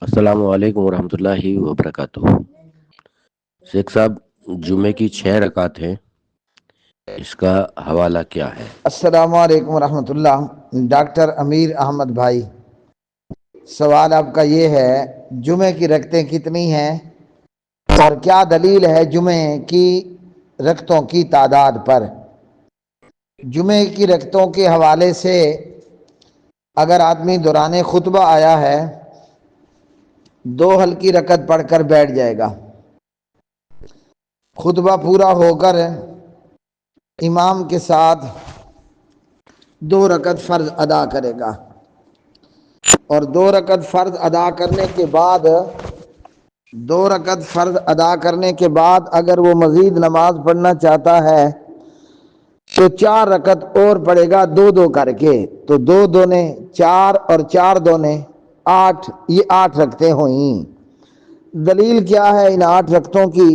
السلام علیکم ورحمۃ اللہ وبرکاتہ۔ شیخ صاحب، جمعے کی 6 رکعت ہیں، اس کا حوالہ کیا ہے؟ السلام علیکم ورحمۃ اللہ۔ ڈاکٹر امیر احمد بھائی، سوال آپ کا یہ ہے جمعے کی رکعتیں کتنی ہیں اور کیا دلیل ہے جمعے کی رکعتوں کی تعداد پر؟ جمعے کی رکعتوں کے حوالے سے اگر آدمی دوران خطبہ آیا ہے 2 ہلکی رکعت پڑھ کر بیٹھ جائے گا، خطبہ پورا ہو کر امام کے ساتھ 2 رکعت فرض ادا کرے گا، اور 2 رکعت فرض ادا کرنے کے بعد 2 رکعت فرض ادا کرنے کے بعد اگر وہ مزید نماز پڑھنا چاہتا ہے تو 4 رکعت اور پڑھے گا 2 کر کے، تو 2 دونے 4 اور 4 دونے 8، یہ 8 رکعتیں ہوئیں۔ دلیل کیا ہے ان 8 رکعتوں کی؟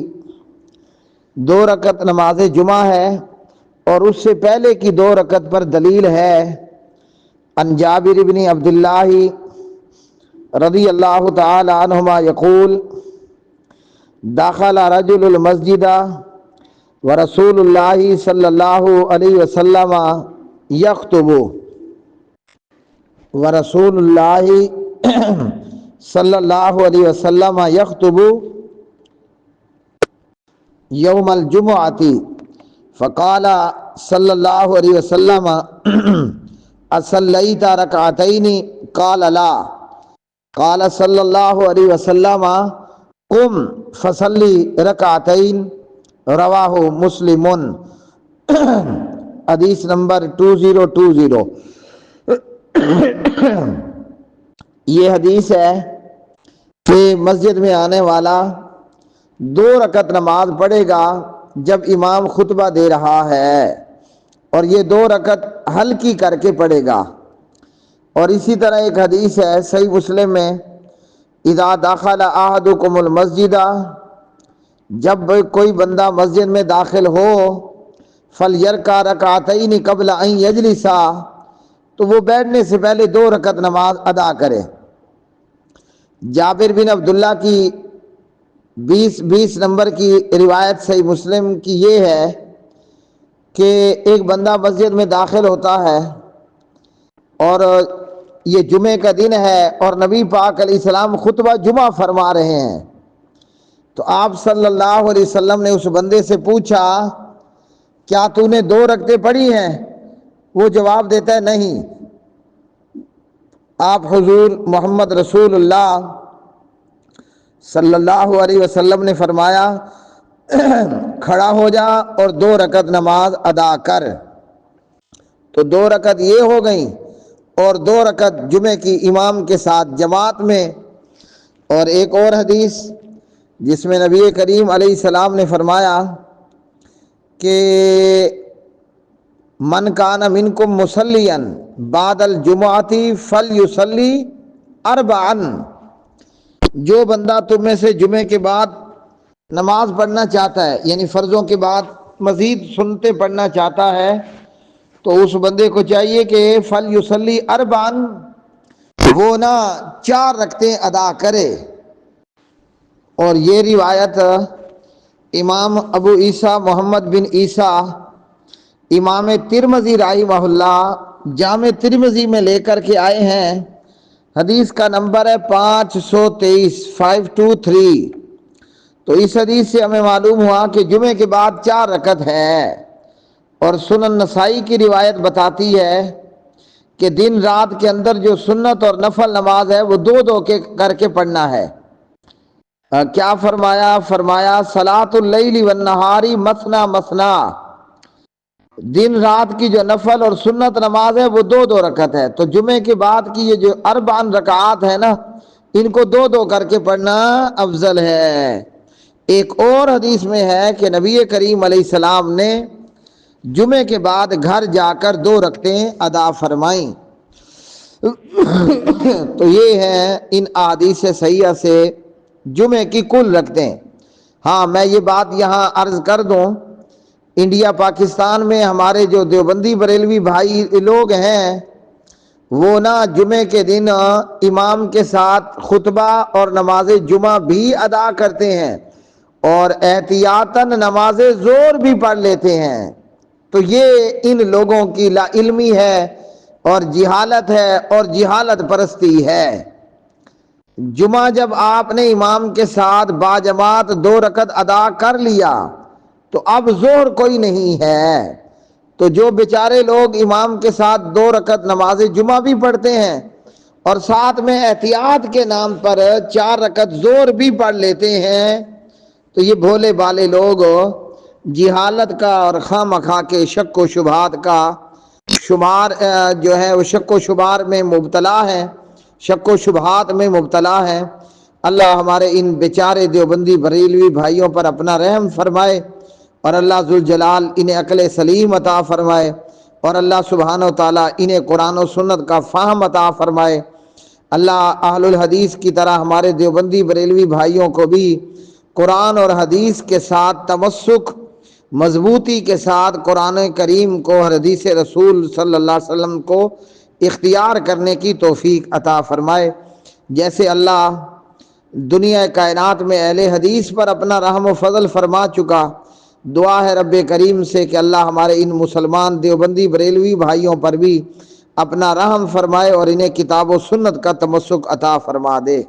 2 رکعت نماز جمعہ ہے اور اس سے پہلے کی 2 رکعت پر دلیل ہے عن جابر بن عبداللہ رضی اللہ تعالی عنہما یقول دخل رجل المسجد ورسول اللہ صلی اللہ علیہ وسلم یخطب ورسول اللہ صلی اللہ علیہ وسلم یخطب یوم الجمعۃ فقال صلی اللہ علیہ وسلم اصلیت رکعتین قال لا قال صلی اللہ علیہ وسلم قم فصلی رکعتین رواہ مسلم۔ حدیث نمبر 2020۔ یہ حدیث ہے کہ مسجد میں آنے والا 2 رکعت نماز پڑھے گا جب امام خطبہ دے رہا ہے، اور یہ 2 رکعت ہلکی کر کے پڑھے گا۔ اور اسی طرح ایک حدیث ہے صحیح مسلم میں، اذا دخل احدکم المسجد، جب کوئی بندہ مسجد میں داخل ہو، فلیرکع رکعتین قبل ان یجلس، تو وہ بیٹھنے سے پہلے 2 رکعت نماز ادا کرے۔ جابر بن عبداللہ کی 20 نمبر کی روایت صحیح مسلم کی یہ ہے کہ ایک بندہ مسجد میں داخل ہوتا ہے اور یہ جمعے کا دن ہے اور نبی پاک علیہ السلام خطبہ جمعہ فرما رہے ہیں، تو آپ صلی اللہ علیہ وسلم نے اس بندے سے پوچھا کیا تو نے 2 رکعتیں پڑھی ہیں؟ وہ جواب دیتا ہے نہیں۔ آپ حضور محمد رسول اللہ صلی اللہ علیہ وسلم نے فرمایا کھڑا ہو جا اور 2 رکعت نماز ادا کر۔ تو 2 رکعت یہ ہو گئیں اور 2 رکعت جمعے کی امام کے ساتھ جماعت میں۔ اور ایک اور حدیث جس میں نبی کریم علیہ السلام نے فرمایا کہ من کان منکم مصلیا بعد الجمعۃ فلیصلی 4، جو بندہ تم میں سے جمعے کے بعد نماز پڑھنا چاہتا ہے، یعنی فرضوں کے بعد مزید سنتے پڑھنا چاہتا ہے، تو اس بندے کو چاہیے کہ فلیصلی 4، وہ نا 4 رکعتیں ادا کرے۔ اور یہ روایت امام ابو عیسیٰ محمد بن عیسیٰ امام ترمذی رحمہ اللہ جامع ترمذی میں لے کر کے آئے ہیں۔ حدیث کا نمبر ہے 523۔ تو اس حدیث سے ہمیں معلوم ہوا کہ جمعے کے بعد 4 رکعت ہے، اور سنن نسائی کی روایت بتاتی ہے کہ دن رات کے اندر جو سنت اور نفل نماز ہے وہ 2 کر کے پڑھنا ہے۔ کیا فرمایا صلاۃ اللیل والنہار مثنی مثنی، دن رات کی جو نفل اور سنت نماز ہے وہ 2 رکعت ہے۔ تو جمعے کے بعد کی یہ جو 4 رکعات ہے نا، ان کو 2 کر کے پڑھنا افضل ہے۔ ایک اور حدیث میں ہے کہ نبی کریم علیہ السلام نے جمعے کے بعد گھر جا کر 2 رکعتیں ادا فرمائیں۔ تو یہ ہیں ان احادیث صحیحہ سے جمعے کی کل رکعتیں۔ ہاں، میں یہ بات یہاں عرض کر دوں، انڈیا پاکستان میں ہمارے جو دیوبندی بریلوی بھائی لوگ ہیں وہ نہ جمعے کے دن امام کے ساتھ خطبہ اور نماز جمعہ بھی ادا کرتے ہیں اور احتیاطاً نماز ظہر بھی پڑھ لیتے ہیں، تو یہ ان لوگوں کی لا علمی ہے اور جہالت ہے اور جہالت پرستی ہے۔ جمعہ جب آپ نے امام کے ساتھ باجماعت 2 رکعت ادا کر لیا تو اب ظہر کوئی نہیں ہے، تو جو بیچارے لوگ امام کے ساتھ 2 رکعت نماز جمعہ بھی پڑھتے ہیں اور ساتھ میں احتیاط کے نام پر 4 رکعت ظہر بھی پڑھ لیتے ہیں، تو یہ بھولے بالے لوگ جہالت کا اور خواہ مخواہ کے شک و شبہات کا شمار جو ہے وہ شک و شبار میں مبتلا ہے، شک و شبہات میں مبتلا ہے۔ اللہ ہمارے ان بیچارے دیوبندی بریلوی بھائیوں پر اپنا رحم فرمائے اور اللہ ذوالجلال انہیں عقل سلیم عطا فرمائے اور اللہ سبحانہ و تعالیٰ انہیں قرآن و سنت کا فہم عطا فرمائے۔ اللہ اہل الحدیث کی طرح ہمارے دیوبندی بریلوی بھائیوں کو بھی قرآن اور حدیث کے ساتھ تمسک، مضبوطی کے ساتھ قرآن کریم کو اور حدیث رسول صلی اللہ علیہ وسلم کو اختیار کرنے کی توفیق عطا فرمائے۔ جیسے اللہ دنیا کائنات میں اہل حدیث پر اپنا رحم و فضل فرما چکا، دعا ہے رب کریم سے کہ اللہ ہمارے ان مسلمان دیوبندی بریلوی بھائیوں پر بھی اپنا رحم فرمائے اور انہیں کتاب و سنت کا تمسک عطا فرما دے۔